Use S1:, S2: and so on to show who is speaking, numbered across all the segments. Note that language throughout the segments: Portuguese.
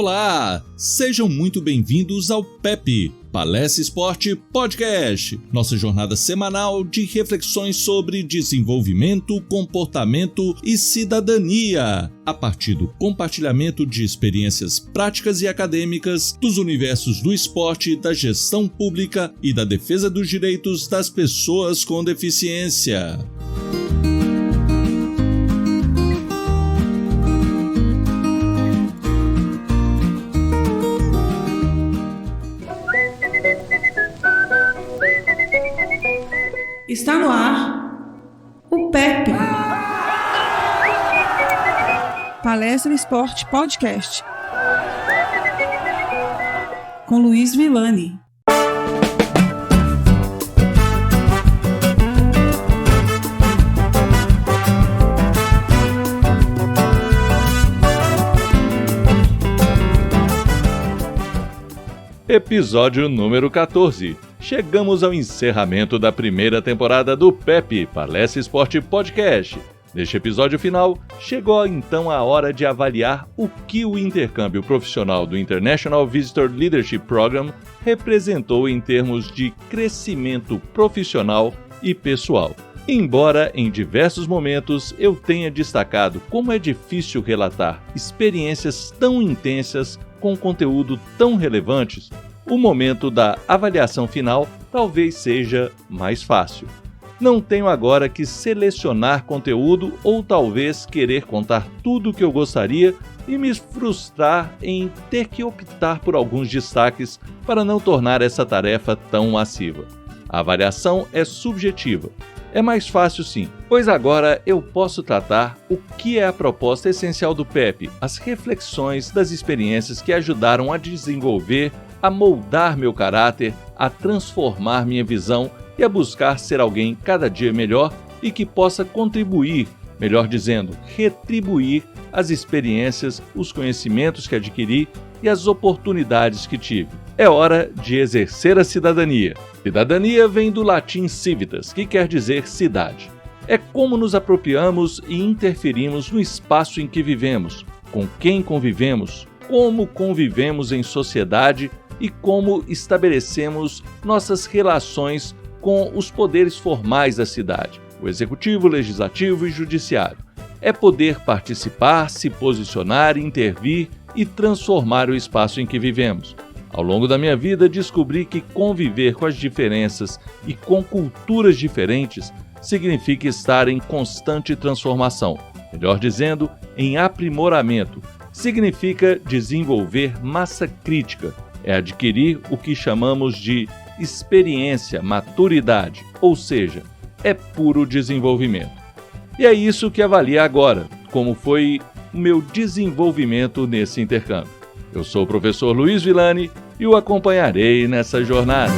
S1: Olá! Sejam muito bem-vindos ao PEP, Palestra Esporte Podcast, nossa jornada semanal de reflexões sobre desenvolvimento, comportamento e cidadania, a partir do compartilhamento de experiências práticas e acadêmicas dos universos do esporte, da gestão pública e da defesa dos direitos das pessoas com deficiência.
S2: Está no ar o PEP, Palestra Esporte Podcast, com Luiz Villani.
S1: Episódio número 14. Chegamos ao encerramento da primeira temporada do PEP, Palestra Esporte Podcast. Neste episódio final, chegou então a hora de avaliar o que o intercâmbio profissional do International Visitor Leadership Program representou em termos de crescimento profissional e pessoal. Embora em diversos momentos eu tenha destacado como é difícil relatar experiências tão intensas com conteúdo tão relevantes, o momento da avaliação final talvez seja mais fácil. Não tenho agora que selecionar conteúdo ou talvez querer contar tudo o que eu gostaria e me frustrar em ter que optar por alguns destaques para não tornar essa tarefa tão massiva. A avaliação é subjetiva. É mais fácil sim, pois agora eu posso tratar o que é a proposta essencial do PEP, as reflexões das experiências que ajudaram a desenvolver, a moldar meu caráter, a transformar minha visão e a buscar ser alguém cada dia melhor e que possa contribuir, melhor dizendo, retribuir as experiências, os conhecimentos que adquiri e as oportunidades que tive. É hora de exercer a cidadania. Cidadania vem do latim civitas, que quer dizer cidade. É como nos apropriamos e interferimos no espaço em que vivemos, com quem convivemos, como convivemos em sociedade e como estabelecemos nossas relações com os poderes formais da cidade, o executivo, legislativo e judiciário. É poder participar, se posicionar, intervir e transformar o espaço em que vivemos. Ao longo da minha vida, descobri que conviver com as diferenças e com culturas diferentes significa estar em constante transformação. Melhor dizendo, em aprimoramento. Significa desenvolver massa crítica. É adquirir o que chamamos de experiência, maturidade, ou seja, é puro desenvolvimento. E é isso que avalia agora, como foi o meu desenvolvimento nesse intercâmbio. Eu sou o professor Luiz Villani e o acompanharei nessa jornada.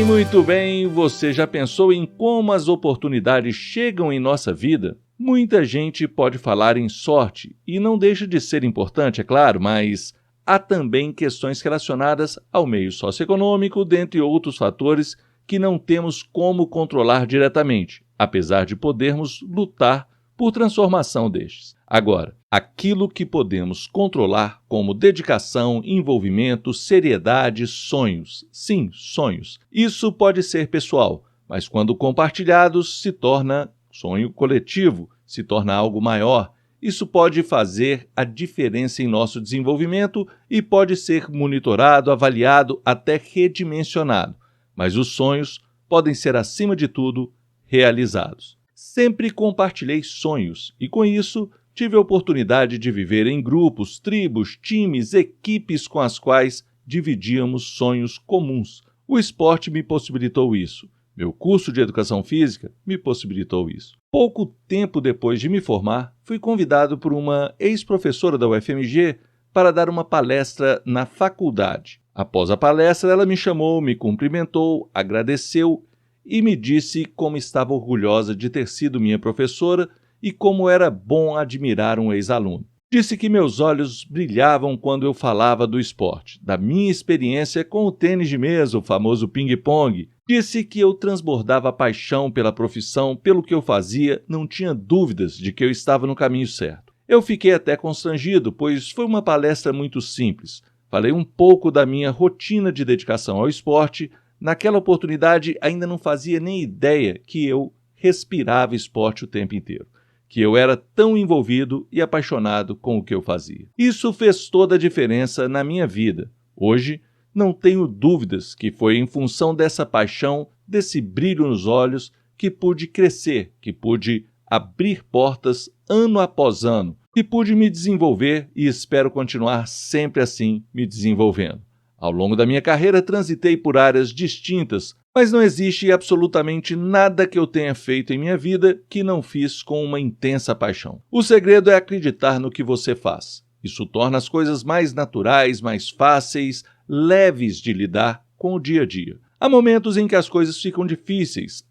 S1: Muito bem. Você já pensou em como as oportunidades chegam em nossa vida? Muita gente pode falar em sorte, e não deixa de ser importante, é claro, mas há também questões relacionadas ao meio socioeconômico, dentre outros fatores que não temos como controlar diretamente, apesar de podermos lutar por transformação destes. Agora, aquilo que podemos controlar como dedicação, envolvimento, seriedade, sonhos. Sim, sonhos. Isso pode ser pessoal, mas quando compartilhados se torna sonho coletivo, se torna algo maior. Isso pode fazer a diferença em nosso desenvolvimento e pode ser monitorado, avaliado, até redimensionado. Mas os sonhos podem ser, acima de tudo, realizados. Sempre compartilhei sonhos e, com isso, tive a oportunidade de viver em grupos, tribos, times, equipes com as quais dividíamos sonhos comuns. O esporte me possibilitou isso. Meu curso de educação física me possibilitou isso. Pouco tempo depois de me formar, fui convidado por uma ex-professora da UFMG para dar uma palestra na faculdade. Após a palestra, ela me chamou, me cumprimentou, agradeceu e me disse como estava orgulhosa de ter sido minha professora e como era bom admirar um ex-aluno. Disse que meus olhos brilhavam quando eu falava do esporte, da minha experiência com o tênis de mesa, o famoso ping-pong, Disse que eu transbordava paixão pela profissão, pelo que eu fazia, não tinha dúvidas de que eu estava no caminho certo. Eu fiquei até constrangido, pois foi uma palestra muito simples. Falei um pouco da minha rotina de dedicação ao esporte. Naquela oportunidade, ainda não fazia nem ideia que eu respirava esporte o tempo inteiro, que eu era tão envolvido e apaixonado com o que eu fazia. Isso fez toda a diferença na minha vida. Hoje, não tenho dúvidas que foi em função dessa paixão, desse brilho nos olhos, que pude crescer, que pude abrir portas ano após ano, que pude me desenvolver e espero continuar sempre assim me desenvolvendo. Ao longo da minha carreira transitei por áreas distintas, mas não existe absolutamente nada que eu tenha feito em minha vida que não fiz com uma intensa paixão. O segredo é acreditar no que você faz. Isso torna as coisas mais naturais, mais fáceis, leves de lidar com o dia a dia. Há momentos em que as coisas ficam difíceis.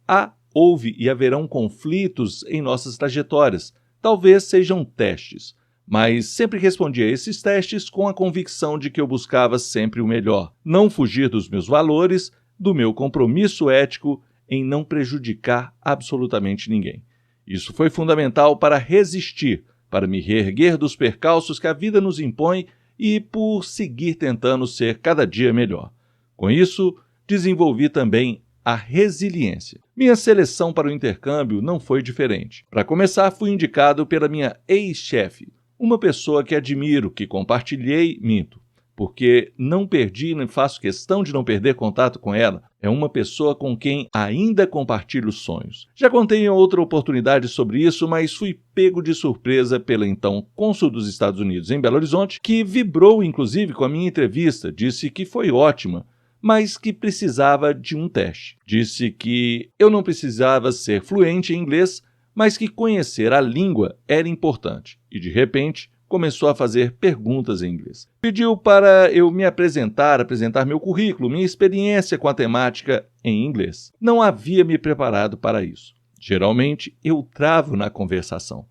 S1: Houve e haverão conflitos em nossas trajetórias. Talvez sejam testes. Mas sempre respondi a esses testes com a convicção de que eu buscava sempre o melhor. Não fugir dos meus valores, do meu compromisso ético em não prejudicar absolutamente ninguém. Isso foi fundamental para resistir, para me reerguer dos percalços que a vida nos impõe e por seguir tentando ser cada dia melhor. Com isso, desenvolvi também a resiliência. Minha seleção para o intercâmbio não foi diferente. Para começar, fui indicado pela minha ex-chefe, uma pessoa que admiro, que compartilhei, porque não perdi nem faço questão de não perder contato com ela. É uma pessoa com quem ainda compartilho sonhos. Já contei em outra oportunidade sobre isso, mas fui pego de surpresa pela então cônsul dos Estados Unidos em Belo Horizonte, que vibrou inclusive com a minha entrevista, disse que foi ótima, mas que precisava de um teste. Disse que eu não precisava ser fluente em inglês, mas que conhecer a língua era importante. E, de repente, começou a fazer perguntas em inglês. Pediu para eu me apresentar meu currículo, minha experiência com a temática em inglês. Não havia me preparado para isso. Geralmente, eu travo na conversação.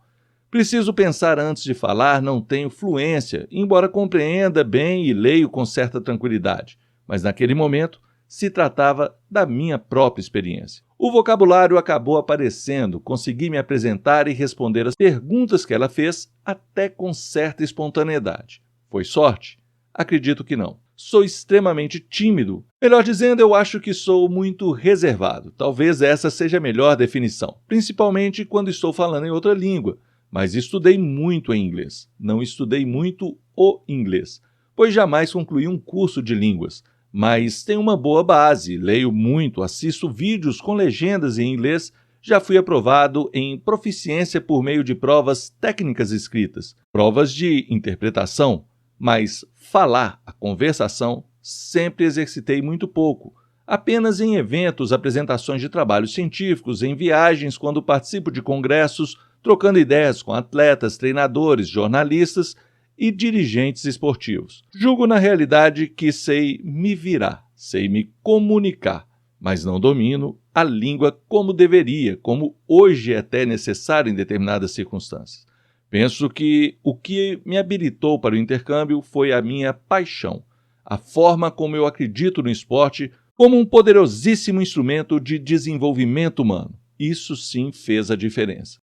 S1: Preciso pensar antes de falar, não tenho fluência, embora compreenda bem e leio com certa tranquilidade. Mas naquele momento, se tratava da minha própria experiência. O vocabulário acabou aparecendo, consegui me apresentar e responder as perguntas que ela fez, até com certa espontaneidade. Foi sorte? Acredito que não. Sou extremamente tímido. Melhor dizendo, eu acho que sou muito reservado. Talvez essa seja a melhor definição, principalmente quando estou falando em outra língua. Mas estudei muito em inglês. Não estudei muito o inglês, pois jamais concluí um curso de línguas. Mas tenho uma boa base, leio muito, assisto vídeos com legendas em inglês, já fui aprovado em proficiência por meio de provas técnicas escritas, provas de interpretação, mas falar, a conversação, sempre exercitei muito pouco, apenas em eventos, apresentações de trabalhos científicos, em viagens, quando participo de congressos, trocando ideias com atletas, treinadores, jornalistas e dirigentes esportivos. Julgo na realidade que sei me virar, sei me comunicar, mas não domino a língua como deveria, como hoje é até necessário em determinadas circunstâncias. Penso que o que me habilitou para o intercâmbio foi a minha paixão, a forma como eu acredito no esporte como um poderosíssimo instrumento de desenvolvimento humano. Isso sim fez a diferença.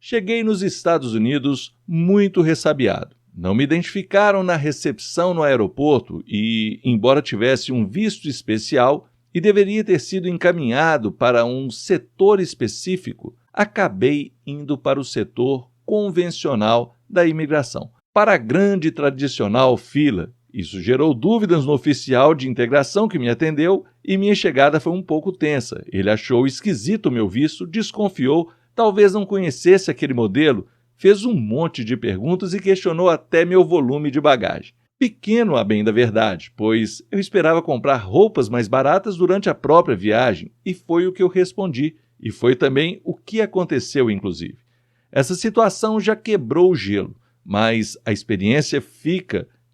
S1: Cheguei nos Estados Unidos muito ressabiado. Não me identificaram na recepção no aeroporto e, embora tivesse um visto especial e deveria ter sido encaminhado para um setor específico, acabei indo para o setor convencional da imigração, para a grande e tradicional fila. Isso gerou dúvidas no oficial de integração que me atendeu e minha chegada foi um pouco tensa. Ele achou esquisito o meu visto, desconfiou, talvez não conhecesse aquele modelo, fez um monte de perguntas e questionou até meu volume de bagagem. Pequeno a bem da verdade, pois eu esperava comprar roupas mais baratas durante a própria viagem, e foi o que eu respondi, e foi também o que aconteceu, inclusive. Essa situação já quebrou o gelo, mas a experiência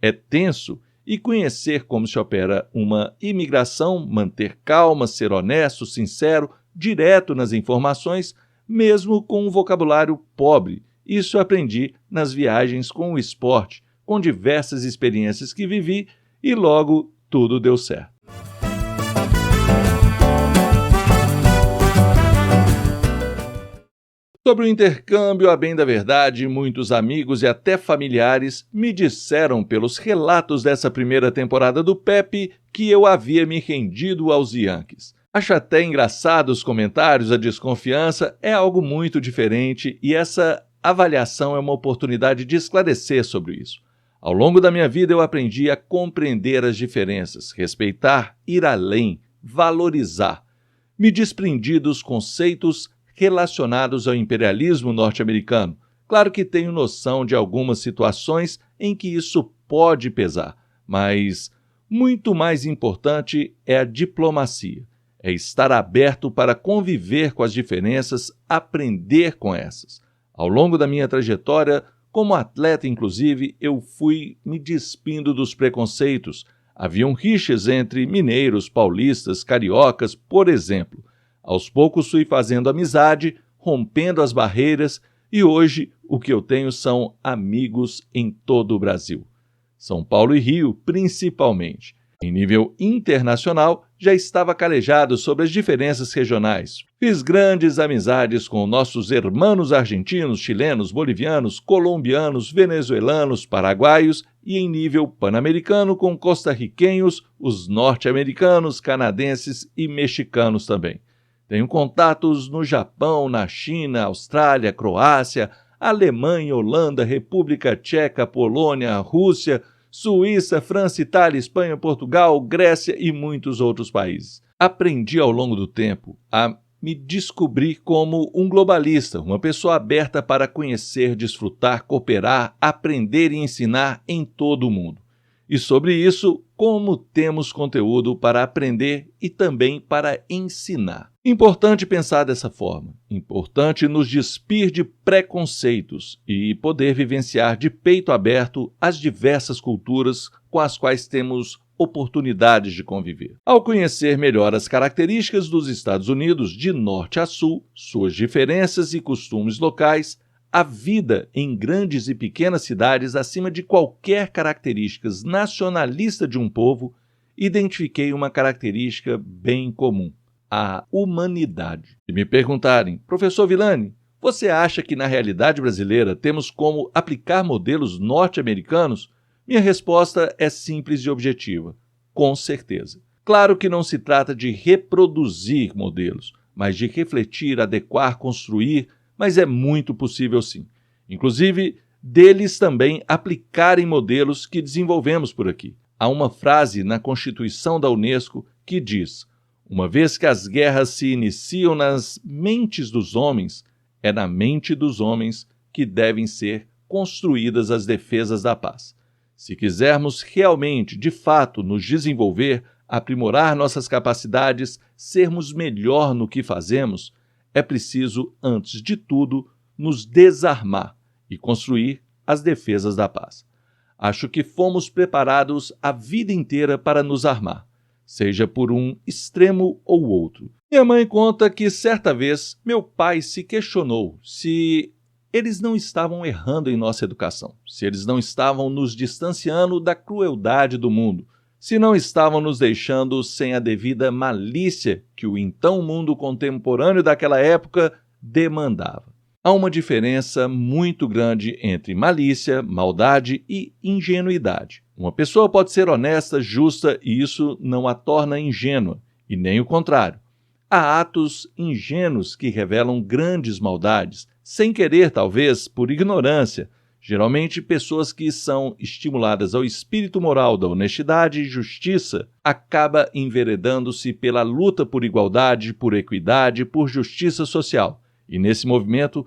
S1: é tenso, e conhecer como se opera uma imigração, manter calma, ser honesto, sincero, direto nas informações, mesmo com um vocabulário pobre. Isso eu aprendi nas viagens com o esporte, com diversas experiências que vivi e logo tudo deu certo. Sobre o intercâmbio, a bem da verdade, muitos amigos e até familiares me disseram pelos relatos dessa primeira temporada do PEP que eu havia me rendido aos Yankees. Acho até engraçado os comentários, a desconfiança é algo muito diferente e essa avaliação é uma oportunidade de esclarecer sobre isso. Ao longo da minha vida eu aprendi a compreender as diferenças, respeitar, ir além, valorizar. Me desprendi dos conceitos relacionados ao imperialismo norte-americano. Claro que tenho noção de algumas situações em que isso pode pesar, mas muito mais importante é a diplomacia. É estar aberto para conviver com as diferenças, aprender com essas. Ao longo da minha trajetória, como atleta inclusive, eu fui me despindo dos preconceitos. Haviam rixas entre mineiros, paulistas, cariocas, por exemplo. Aos poucos fui fazendo amizade, rompendo as barreiras e hoje o que eu tenho são amigos em todo o Brasil. São Paulo e Rio, principalmente. Em nível internacional, já estava calejado sobre as diferenças regionais. Fiz grandes amizades com nossos irmãos argentinos, chilenos, bolivianos, colombianos, venezuelanos, paraguaios e em nível pan-americano com costarriquenhos, os norte-americanos, canadenses e mexicanos também. Tenho contatos no Japão, na China, Austrália, Croácia, Alemanha, Holanda, República Tcheca, Polônia, Rússia, Suíça, França, Itália, Espanha, Portugal, Grécia e muitos outros países. Aprendi ao longo do tempo a me descobrir como um globalista, uma pessoa aberta para conhecer, desfrutar, cooperar, aprender e ensinar em todo o mundo. E sobre isso, como temos conteúdo para aprender e também para ensinar. Importante pensar dessa forma. Importante nos despir de preconceitos e poder vivenciar de peito aberto as diversas culturas com as quais temos oportunidades de conviver. Ao conhecer melhor as características dos Estados Unidos de norte a sul, suas diferenças e costumes locais, a vida em grandes e pequenas cidades acima de qualquer característica nacionalista de um povo, identifiquei uma característica bem comum: a humanidade. Se me perguntarem, professor Villani, você acha que na realidade brasileira temos como aplicar modelos norte-americanos? Minha resposta é simples e objetiva: com certeza. Claro que não se trata de reproduzir modelos, mas de refletir, adequar, construir, mas é muito possível sim. Inclusive, deles também aplicarem modelos que desenvolvemos por aqui. Há uma frase na Constituição da Unesco que diz: uma vez que as guerras se iniciam nas mentes dos homens, é na mente dos homens que devem ser construídas as defesas da paz. Se quisermos realmente, de fato, nos desenvolver, aprimorar nossas capacidades, sermos melhor no que fazemos, é preciso, antes de tudo, nos desarmar e construir as defesas da paz. Acho que fomos preparados a vida inteira para nos armar, seja por um extremo ou outro. Minha mãe conta que, certa vez, meu pai se questionou se eles não estavam errando em nossa educação, se eles não estavam nos distanciando da crueldade do mundo, se não estavam nos deixando sem a devida malícia que o então mundo contemporâneo daquela época demandava. Há uma diferença muito grande entre malícia, maldade e ingenuidade. Uma pessoa pode ser honesta, justa e isso não a torna ingênua, e nem o contrário. Há atos ingênuos que revelam grandes maldades, sem querer talvez, por ignorância. Geralmente, pessoas que são estimuladas ao espírito moral da honestidade e justiça acaba enveredando-se pela luta por igualdade, por equidade, por justiça social. E nesse movimento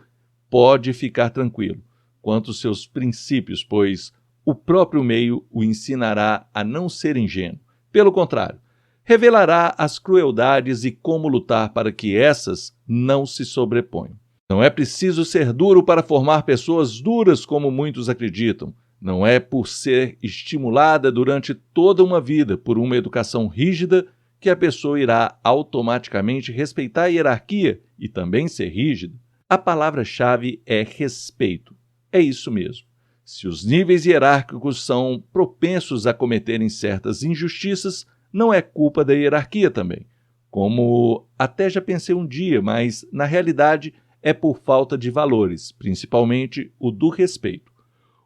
S1: pode ficar tranquilo quanto aos seus princípios, pois o próprio meio o ensinará a não ser ingênuo. Pelo contrário, revelará as crueldades e como lutar para que essas não se sobreponham. Não é preciso ser duro para formar pessoas duras como muitos acreditam. Não é por ser estimulada durante toda uma vida por uma educação rígida que a pessoa irá automaticamente respeitar a hierarquia e também ser rígida. A palavra-chave é respeito. É isso mesmo. Se os níveis hierárquicos são propensos a cometerem certas injustiças, não é culpa da hierarquia também. Como até já pensei um dia, mas na realidade é por falta de valores, principalmente o do respeito.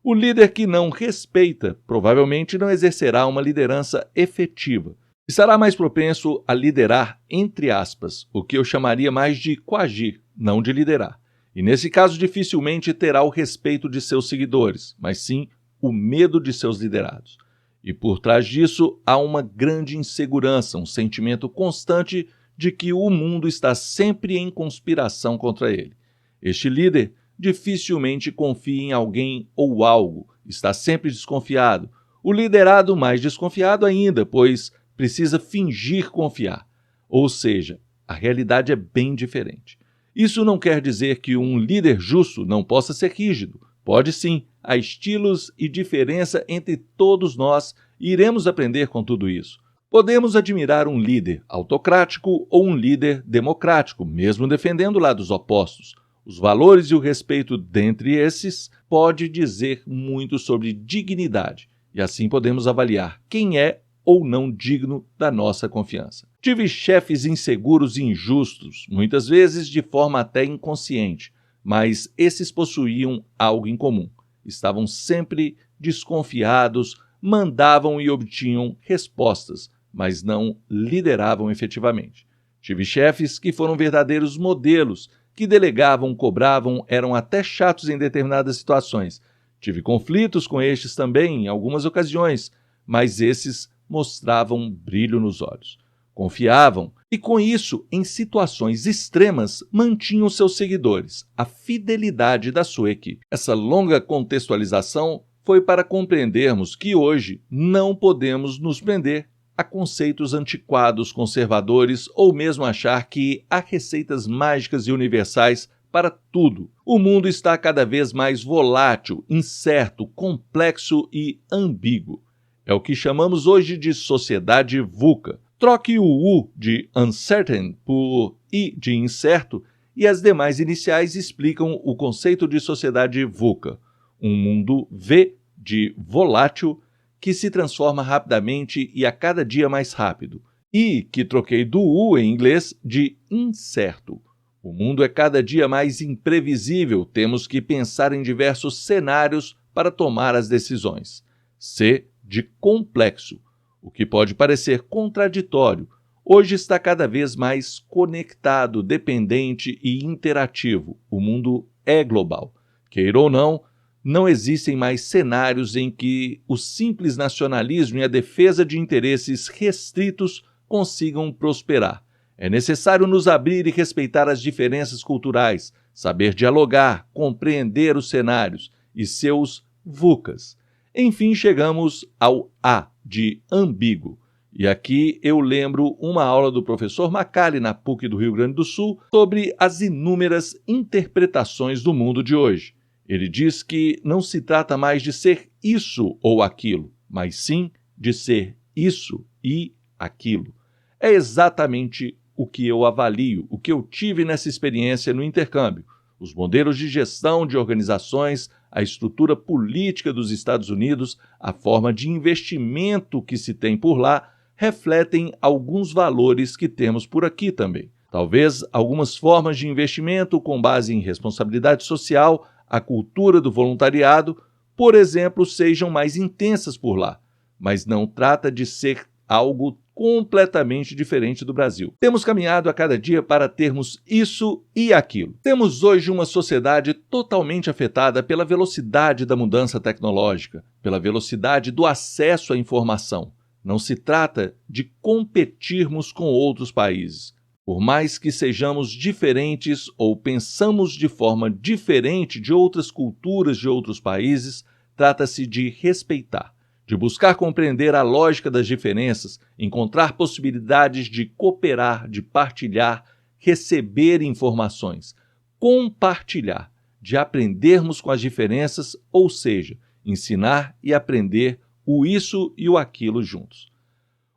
S1: O líder que não respeita provavelmente não exercerá uma liderança efetiva. Estará mais propenso a liderar, entre aspas, o que eu chamaria mais de coagir, não de liderar. E nesse caso dificilmente terá o respeito de seus seguidores, mas sim o medo de seus liderados. E por trás disso há uma grande insegurança, um sentimento constante de que o mundo está sempre em conspiração contra ele. Este líder dificilmente confia em alguém ou algo, está sempre desconfiado. O liderado mais desconfiado ainda, pois precisa fingir confiar. Ou seja, a realidade é bem diferente. Isso não quer dizer que um líder justo não possa ser rígido. Pode sim, há estilos e diferença entre todos nós e iremos aprender com tudo isso. Podemos admirar um líder autocrático ou um líder democrático, mesmo defendendo lados opostos. Os valores e o respeito dentre esses pode dizer muito sobre dignidade, e assim podemos avaliar quem é ou não digno da nossa confiança. Tive chefes inseguros e injustos, muitas vezes de forma até inconsciente, mas esses possuíam algo em comum. Estavam sempre desconfiados, mandavam e obtinham respostas, mas não lideravam efetivamente. Tive chefes que foram verdadeiros modelos, que delegavam, cobravam, eram até chatos em determinadas situações. Tive conflitos com estes também em algumas ocasiões, mas esses mostravam brilho nos olhos. Confiavam e, com isso, em situações extremas, mantinham seus seguidores, a fidelidade da sua equipe. Essa longa contextualização foi para compreendermos que hoje não podemos nos prender a conceitos antiquados, conservadores ou mesmo achar que há receitas mágicas e universais para tudo. O mundo está cada vez mais volátil, incerto, complexo e ambíguo. É o que chamamos hoje de sociedade VUCA. Troque o U de uncertain por I de incerto e as demais iniciais explicam o conceito de sociedade VUCA. Um mundo V de volátil que se transforma rapidamente e a cada dia mais rápido. I, que troquei do U em inglês, de incerto. O mundo é cada dia mais imprevisível, temos que pensar em diversos cenários para tomar as decisões. C, de complexo, o que pode parecer contraditório. Hoje está cada vez mais conectado, dependente e interativo. O mundo é global. Queira ou não, não existem mais cenários em que o simples nacionalismo e a defesa de interesses restritos consigam prosperar. É necessário nos abrir e respeitar as diferenças culturais, saber dialogar, compreender os cenários e seus VUCAs. Enfim, chegamos ao A, de ambíguo. E aqui eu lembro uma aula do professor Macali na PUC do Rio Grande do Sul sobre as inúmeras interpretações do mundo de hoje. Ele diz que não se trata mais de ser isso ou aquilo, mas sim de ser isso e aquilo. É exatamente o que eu avalio, o que eu tive nessa experiência no intercâmbio. Os modelos de gestão de organizações, a estrutura política dos Estados Unidos, a forma de investimento que se tem por lá, refletem alguns valores que temos por aqui também. Talvez algumas formas de investimento com base em responsabilidade social, a cultura do voluntariado, por exemplo, sejam mais intensas por lá, mas não trata de ser algo completamente diferente do Brasil. Temos caminhado a cada dia para termos isso e aquilo. Temos hoje uma sociedade totalmente afetada pela velocidade da mudança tecnológica, pela velocidade do acesso à informação. Não se trata de competirmos com outros países. Por mais que sejamos diferentes ou pensamos de forma diferente de outras culturas de outros países, trata-se de respeitar, de buscar compreender a lógica das diferenças, encontrar possibilidades de cooperar, de partilhar, receber informações, compartilhar, de aprendermos com as diferenças, ou seja, ensinar e aprender o isso e o aquilo juntos.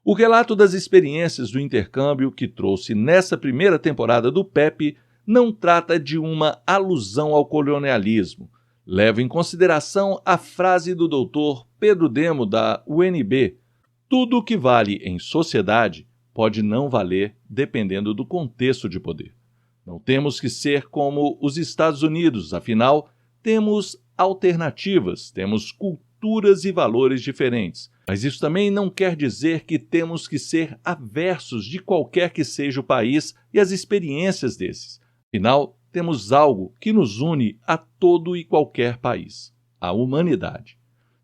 S1: O relato das experiências do intercâmbio que trouxe nessa primeira temporada do PEP não trata de uma alusão ao colonialismo. Levo em consideração a frase do Dr. Pedro Demo, da UNB: tudo o que vale em sociedade pode não valer dependendo do contexto de poder. Não temos que ser como os Estados Unidos, afinal, temos alternativas, temos culturas e valores diferentes. Mas isso também não quer dizer que temos que ser aversos de qualquer que seja o país e as experiências desses. Afinal, temos algo que nos une a todo e qualquer país: a humanidade.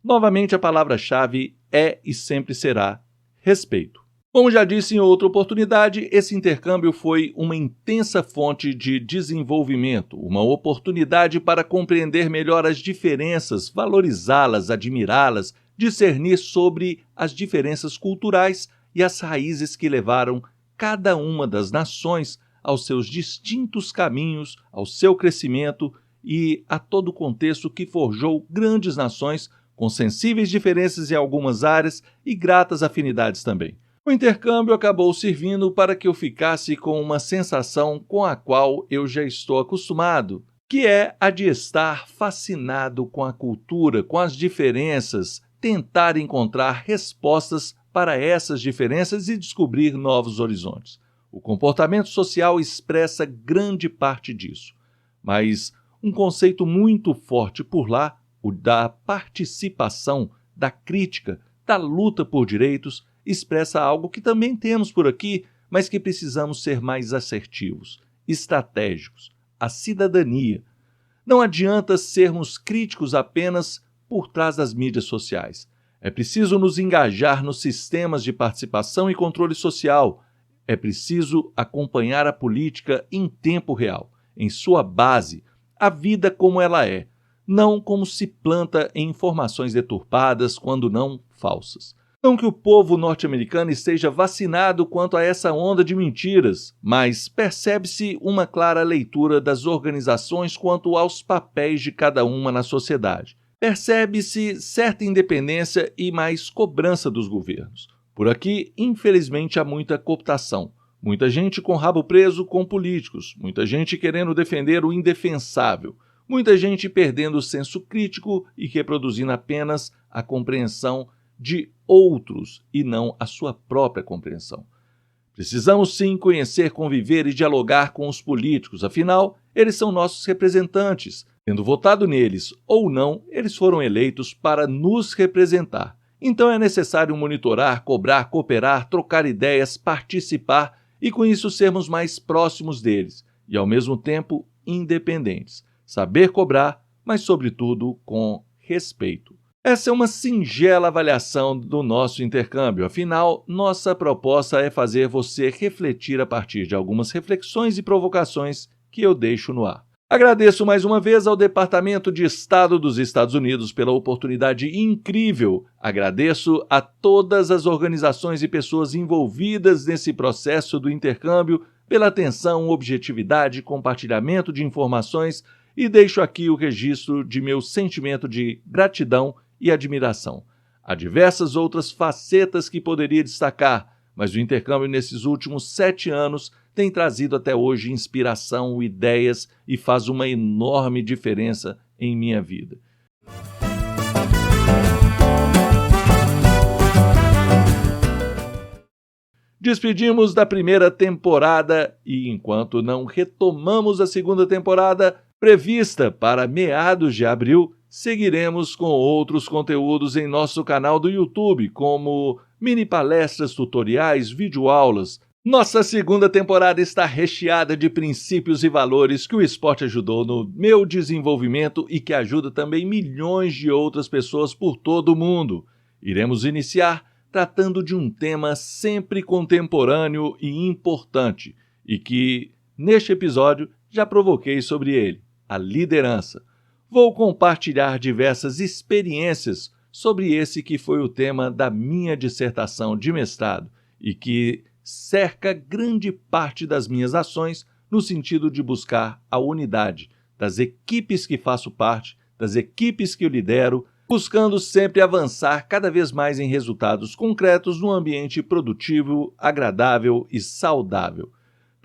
S1: Novamente, a palavra-chave é e sempre será respeito. Como já disse em outra oportunidade, esse intercâmbio foi uma intensa fonte de desenvolvimento, uma oportunidade para compreender melhor as diferenças, valorizá-las, admirá-las, discernir sobre as diferenças culturais e as raízes que levaram cada uma das nações aos seus distintos caminhos, ao seu crescimento e a todo o contexto que forjou grandes nações com sensíveis diferenças em algumas áreas e gratas afinidades também. O intercâmbio acabou servindo para que eu ficasse com uma sensação com a qual eu já estou acostumado, que é a de estar fascinado com a cultura, com as diferenças, tentar encontrar respostas para essas diferenças e descobrir novos horizontes. O comportamento social expressa grande parte disso, mas um conceito muito forte por lá, o da participação, da crítica, da luta por direitos, expressa algo que também temos por aqui, mas que precisamos ser mais assertivos, estratégicos: a cidadania. Não adianta sermos críticos apenas por trás das mídias sociais. É preciso nos engajar nos sistemas de participação e controle social. É preciso acompanhar a política em tempo real, em sua base, a vida como ela é, não como se planta em informações deturpadas, quando não falsas. Não que o povo norte-americano esteja vacinado quanto a essa onda de mentiras, mas percebe-se uma clara leitura das organizações quanto aos papéis de cada uma na sociedade. Percebe-se certa independência e mais cobrança dos governos. Por aqui, infelizmente, há muita cooptação. Muita gente com rabo preso com políticos, muita gente querendo defender o indefensável, muita gente perdendo o senso crítico e reproduzindo apenas a compreensão de outros e não a sua própria compreensão. Precisamos sim conhecer, conviver e dialogar com os políticos, afinal, eles são nossos representantes. Tendo votado neles ou não, eles foram eleitos para nos representar. Então é necessário monitorar, cobrar, cooperar, trocar ideias, participar e com isso sermos mais próximos deles e ao mesmo tempo independentes. Saber cobrar, mas sobretudo com respeito. Essa é uma singela avaliação do nosso intercâmbio, afinal, nossa proposta é fazer você refletir a partir de algumas reflexões e provocações que eu deixo no ar. Agradeço mais uma vez ao Departamento de Estado dos Estados Unidos pela oportunidade incrível. Agradeço a todas as organizações e pessoas envolvidas nesse processo do intercâmbio pela atenção, objetividade, compartilhamento de informações e deixo aqui o registro de meu sentimento de gratidão e admiração. Há diversas outras facetas que poderia destacar, mas o intercâmbio nesses últimos 7 anos tem trazido até hoje inspiração, ideias e faz uma enorme diferença em minha vida. Despedimos da primeira temporada e, enquanto não retomamos a segunda temporada, prevista para meados de abril, seguiremos com outros conteúdos em nosso canal do YouTube, como mini palestras, tutoriais, videoaulas. Nossa segunda temporada está recheada de princípios e valores que o esporte ajudou no meu desenvolvimento e que ajuda também milhões de outras pessoas por todo o mundo. Iremos iniciar tratando de um tema sempre contemporâneo e importante, e que, neste episódio, já provoquei sobre ele: a liderança. Vou compartilhar diversas experiências sobre esse que foi o tema da minha dissertação de mestrado e que cerca grande parte das minhas ações no sentido de buscar a unidade das equipes que faço parte, das equipes que eu lidero, buscando sempre avançar cada vez mais em resultados concretos num ambiente produtivo, agradável e saudável.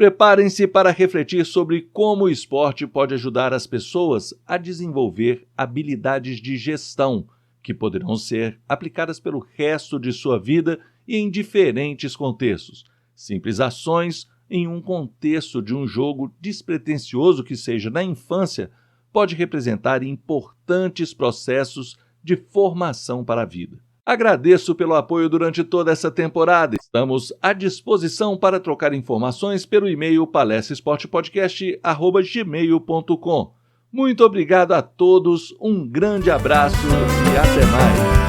S1: Preparem-se para refletir sobre como o esporte pode ajudar as pessoas a desenvolver habilidades de gestão, que poderão ser aplicadas pelo resto de sua vida e em diferentes contextos. Simples ações em um contexto de um jogo despretensioso que seja na infância pode representar importantes processos de formação para a vida. Agradeço pelo apoio durante toda essa temporada. Estamos à disposição para trocar informações pelo e-mail palestraesportepodcast@gmail.com. Muito obrigado a todos, um grande abraço e até mais.